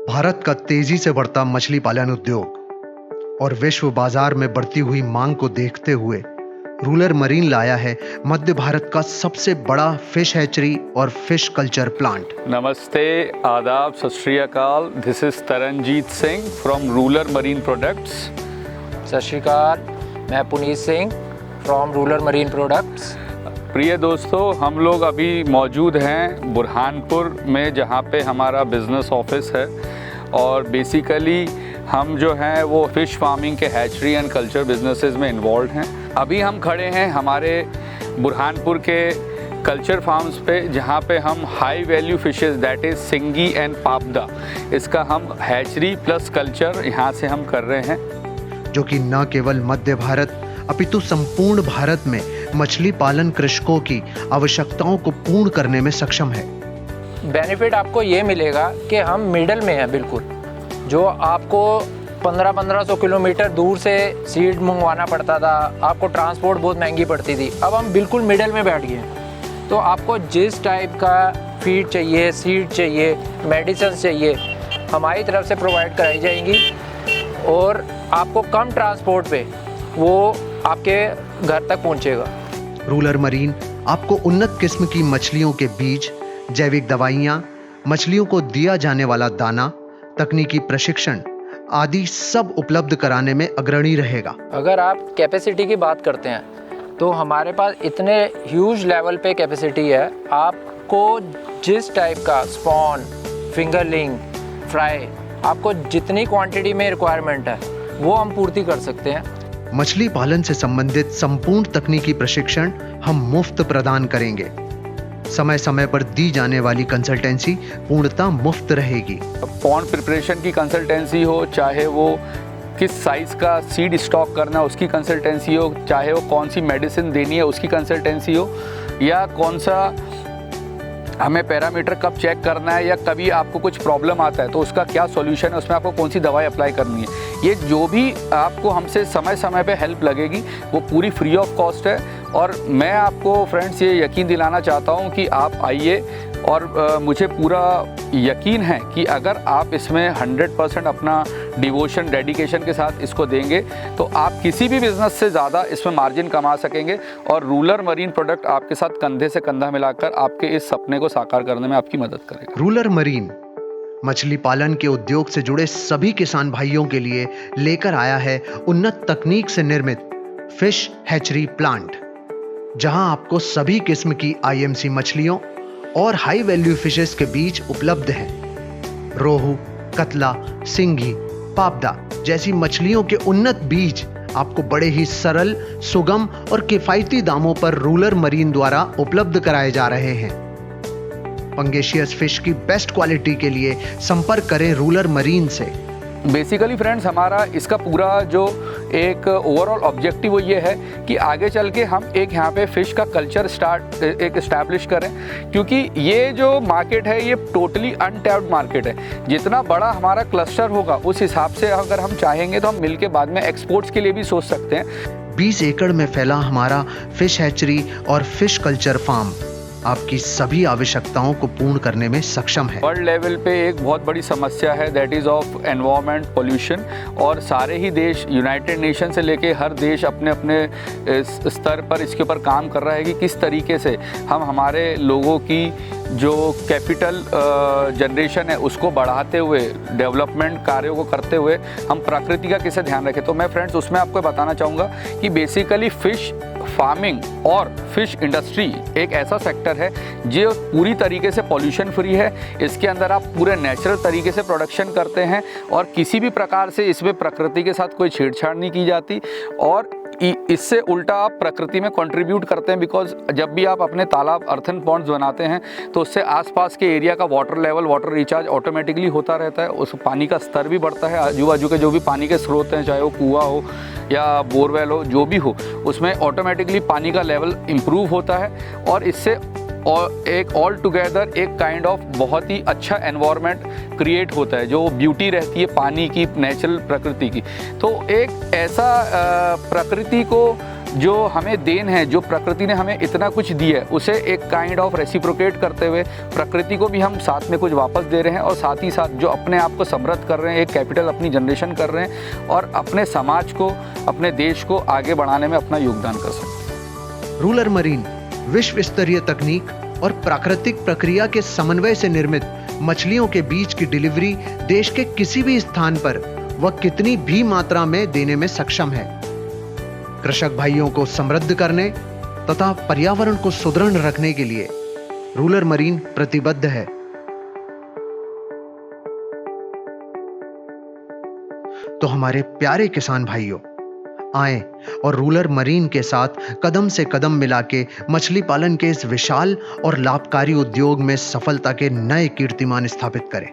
भारत का तेजी से बढ़ता मछली पालन उद्योग और विश्व बाजार में बढ़ती हुई मांग को देखते हुए रूलर मरीन लाया है मध्य भारत का सबसे बड़ा फिश हैचरी और फिश कल्चर प्लांट। नमस्ते, आदाब, सत श्री अकाल। This is Tarnjeet Singh from Rural Marine Products. सत श्री अकाल, मैं Puneet Singh from Rural Marine Products. प्रिय दोस्तों, हम लोग अभी मौजूद हैं बुरहानपुर में, जहाँ पे हमारा बिज़नेस ऑफिस है और बेसिकली हम जो हैं वो फ़िश फार्मिंग के हैचरी एंड कल्चर बिजनेसेस में इन्वॉल्व हैं। अभी हम खड़े हैं हमारे बुरहानपुर के कल्चर फार्म्स पे, जहाँ पे हम high value fishes that is singhi and papda, इसका हम हैचरी प्लस कल्चर यहाँ से हम कर रहे हैं, जो कि न केवल मध्य भारत अपितु संपूर्ण भारत में मछली पालन कृषकों की आवश्यकताओं को पूर्ण करने में सक्षम है। बेनिफिट आपको ये मिलेगा कि हम मिडल में हैं बिल्कुल। जो आपको 1500 किलोमीटर दूर से सीड मंगवाना पड़ता था, आपको ट्रांसपोर्ट बहुत महंगी पड़ती थी, अब हम बिल्कुल मिडल में बैठ गए हैं। तो आपको जिस टाइप का फीड चाहिए, सीड चाहिए, मेडिसिन चाहिए, हमारी तरफ से प्रोवाइड कराई जाएंगी और आपको कम ट्रांसपोर्ट पे वो आपके घर तक पहुंचेगा। रूलर मरीन आपको उन्नत किस्म की मछलियों के बीज, जैविक दवाइयाँ, मछलियों को दिया जाने वाला दाना, तकनीकी प्रशिक्षण आदि सब उपलब्ध कराने में अग्रणी रहेगा। अगर आप कैपेसिटी की बात करते हैं तो हमारे पास इतने ह्यूज लेवल पे कैपेसिटी है, आपको जिस टाइप का स्पॉन, फिंगरलिंग, फ्राई, आपको जितनी क्वांटिटी में रिक्वायरमेंट है वो हम पूर्ति कर सकते हैं। मछली पालन से संबंधित संपूर्ण तकनीकी प्रशिक्षण हम मुफ्त प्रदान करेंगे। समय समय पर दी जाने वाली कंसल्टेंसी पूर्णतः मुफ्त रहेगी। पॉन्ड प्रिपरेशन की कंसल्टेंसी हो, चाहे वो किस साइज़ का सीड स्टॉक करना है उसकी कंसल्टेंसी हो, चाहे वो कौन सी मेडिसिन देनी है उसकी कंसल्टेंसी हो, या कौन सा हमें पैरामीटर कब चेक करना है, या कभी आपको कुछ प्रॉब्लम आता है तो उसका क्या सॉल्यूशन है, उसमें आपको कौन सी दवाई अप्लाई करनी है, ये जो भी आपको हमसे समय समय पे हेल्प लगेगी वो पूरी फ्री ऑफ कॉस्ट है। और मैं आपको फ्रेंड्स ये यकीन दिलाना चाहता हूँ कि आप आइए, और मुझे पूरा यकीन है कि अगर आप इसमें 100% अपना डिवोशन, डेडिकेशन के साथ इसको देंगे तो आप किसी भी बिज़नेस से ज़्यादा इसमें मार्जिन कमा सकेंगे। और रूलर मरीन प्रोडक्ट आपके साथ कंधे से कंधा मिलाकर आपके इस सपने को साकार करने में आपकी मदद करेगा। रूलर मरीन मछली पालन के उद्योग से जुड़े सभी किसान भाइयों के लिए लेकर आया है उन्नत तकनीक से निर्मित फिश हैचरी प्लांट, जहां आपको सभी किस्म की आईएमसी मछलियों और हाई वैल्यू फिशेस के बीज उपलब्ध हैं। रोहू, कतला, सिंगी, पापदा जैसी मछलियों के उन्नत बीज आपको बड़े ही सरल, सुगम और किफायती दामों पर रूलर मरीन द्वारा उपलब्ध कराए जा रहे हैं। पंगेशियस फिश की बेस्ट क्वालिटी के लिए संपर्क करें रूलर मरीन से। बेसिकली फ्रेंड्स, हमारा इसका पूरा जो एक ओवरऑल ऑब्जेक्टिव वो ये है कि आगे चल के हम एक यहाँ पे फ़िश का कल्चर एक इस्टेब्लिश करें, क्योंकि ये जो मार्केट है ये टोटली अनटैप्ड मार्केट है। जितना बड़ा हमारा क्लस्टर होगा उस हिसाब से अगर हम चाहेंगे तो हम मिलके बाद में एक्सपोर्ट्स के लिए भी सोच सकते हैं। 20 एकड़ में फैला हमारा फिश हैचरी और फिश कल्चर फार्म आपकी सभी आवश्यकताओं को पूर्ण करने में सक्षम है। वर्ल्ड लेवल पे एक बहुत बड़ी समस्या है, that is of environment pollution, और सारे ही देश, यूनाइटेड नेशन से लेके हर देश अपने अपने स्तर पर इसके ऊपर काम कर रहा है कि किस तरीके से हम हमारे लोगों की जो कैपिटल जनरेशन है उसको बढ़ाते हुए, डेवलपमेंट कार्यों को करते हुए हम प्रकृति का कैसे ध्यान रखें। तो मैं फ्रेंड्स उसमें आपको बताना चाहूँगा कि बेसिकली फ़िश फार्मिंग और फिश इंडस्ट्री एक ऐसा सेक्टर है जो पूरी तरीके से पॉल्यूशन फ्री है। इसके अंदर आप पूरे नेचुरल तरीके से प्रोडक्शन करते हैं और किसी भी प्रकार से इसमें प्रकृति के साथ कोई छेड़छाड़ नहीं की जाती, और इससे उल्टा आप प्रकृति में कंट्रीब्यूट करते हैं। बिकॉज जब भी आप अपने तालाब, अर्थन पॉन्ड्स बनाते हैं तो उससे आसपास के एरिया का water level, water recharge automatically होता रहता है, उस पानी का स्तर भी बढ़ता है। आजू बाजू के जो भी पानी के स्रोत हैं, चाहे वो कुआं हो या बोरवेल हो, जो भी हो, उसमें ऑटोमेटिकली पानी का लेवल इम्प्रूव होता है और इससे और एक ऑल टुगेदर एक काइंड ऑफ बहुत ही अच्छा एनवायरनमेंट क्रिएट होता है, जो ब्यूटी रहती है पानी की, नेचुरल प्रकृति की। तो एक ऐसा प्रकृति को जो हमें देन है, जो प्रकृति ने हमें इतना कुछ दिया है, उसे एक काइंड ऑफ रेसिप्रोकेट करते हुए प्रकृति को भी हम साथ में कुछ वापस दे रहे हैं और साथ ही साथ जो अपने आप को समृद्ध कर रहे हैं, एक कैपिटल अपनी जनरेशन कर रहे हैं और अपने समाज को, अपने देश को आगे बढ़ाने में अपना योगदान कर सकते हैं। रूलर मरीन विश्व स्तरीय तकनीक और प्राकृतिक प्रक्रिया के समन्वय से निर्मित मछलियों के बीज की डिलीवरी देश के किसी भी स्थान पर व कितनी भी मात्रा में देने में सक्षम है। कृषक भाइयों को समृद्ध करने तथा पर्यावरण को सुदृढ़ रखने के लिए रूलर मरीन प्रतिबद्ध है। तो हमारे प्यारे किसान भाइयों, आएं और रूलर मरीन के साथ कदम से कदम मिला के मछली पालन के इस विशाल और लाभकारी उद्योग में सफलता के नए कीर्तिमान स्थापित करें।